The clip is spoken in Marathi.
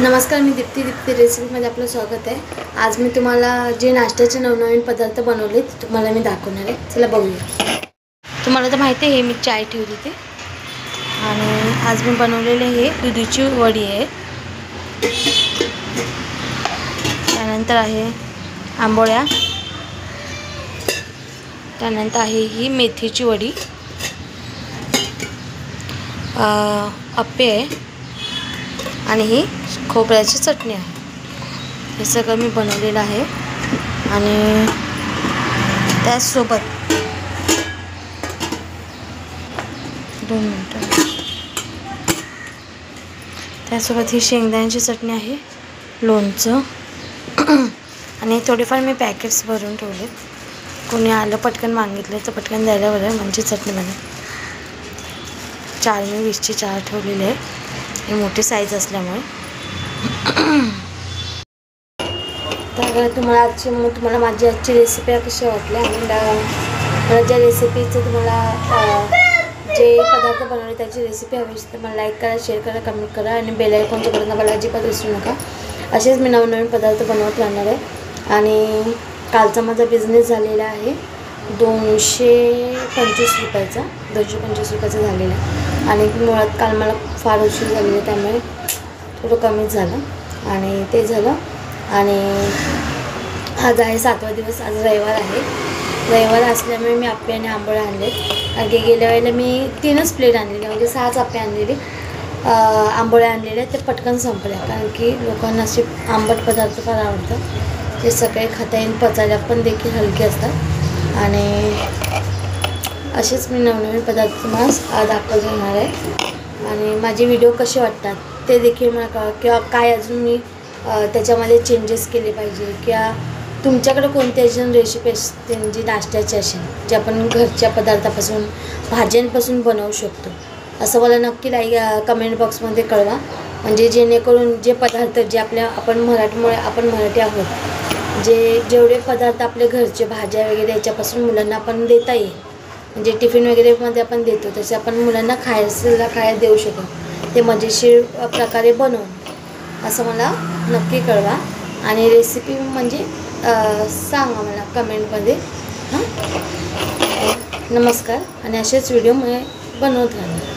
नमस्कार, मी दीप्ती रेसिपीमध्ये आपलं स्वागत आहे। आज मी तुम्हाला जे नाश्त्याचे नवनवीन पदार्थ बनवले ते तुम्हाला मी दाखवणार आहे। चला बघूया। तुम्हाला तर माहिती आहे मी चाय ठेवली ते, आणि आज मी बनवलेले हे दुधीची वडी आहे। त्यानंतर आहे आंबोळ्या, त्यानंतर आहे ही मेथीची वडी, अप्पे आहे, आणि ही खोबऱ्याची चटणी आहे। हे सगळं मी बनवलेलं आहे। आणि त्यासोबत 2 मिनिटं, त्यासोबत ही शेंगदाण्याची चटणी आहे, लोणचं आणि थोडेफार मी पॅकेट्स भरून ठेवलेत। कोणी आलं पटकन मागितलं तर पटकन द्यायला बरं, म्हणजे चटणी बनेल। 4 मी 20चे 4 ठेवलेले आहे, ही मोठी साईज असल्यामुळे। तर तुम्हाला माझी आजची रेसिपी कशी वाटली, आणि मला ज्या रेसिपीचं तुम्हाला जे पदार्थ बनवले त्याची रेसिपी हवी असेल तर मला लाईक करा, शेअर करा, कमेंट करा, आणि बेल आयकॉनचं बटन दाबायला अजिबात विसरू नका। असेच मी नवनवीन पदार्थ बनवत राहणार आहे। आणि कालचा माझा बिझनेस झालेला आहे 225 रुपयाचा, 225 रुपयाचा झालेला आहे। आणि मुळात काल मला फार उशीर झालेला, त्यामुळे थोडं कमीच झालं, आणि ते झालं। आणि आज आहे 7वा दिवस, आज रविवार आहे। रविवार असल्यामुळे मी आप्पे आणि आंबोळ्या आणले। कारण की गेल्या वेळेला मी 3च प्लेट आणलेली, म्हणजे 6च आप्पे आणलेले, आंबोळ्या आणलेल्या, ते पटकन संपल्या। कारण की लोकांना असे आंबट पदार्थ फार आवडतात, ते सगळे खाता येईल, पचायला पण देखील हलके असतात। आणि असेच मी नवनवीन पदार्थ तुम्हाला दाखवत राहणार आहे। आणि माझे व्हिडिओ कसे वाटतात ते देखील मला कळवा, किंवा काय अजून मी त्याच्यामध्ये चेंजेस केले पाहिजे, किंवा तुमच्याकडे कोणती अजून रेसिपी असते जी नाश्त्याची असेल, जे आपण घरच्या पदार्थापासून, भाज्यांपासून बनवू शकतो, असं मला नक्की कमेंट बॉक्समध्ये कळवा। म्हणजे जेणेकरून जे पदार्थ जे आपण मराठी आहोत, जेवढे पदार्थ आपले घरचे भाज्या वगैरे याच्यापासून मुलांना आपण देता येईल, म्हणजे टिफिन वगैरेमध्ये आपण देतो, तसे आपण मुलांना खायला देऊ शकतो, ते मजेशीर प्रकारे बनवून, असं मला नक्की कळवा। आणि रेसिपी म्हणजे सांगा मला कमेंटमध्ये। नमस्कार, आणि असेच व्हिडिओ मी बनवत राहणार।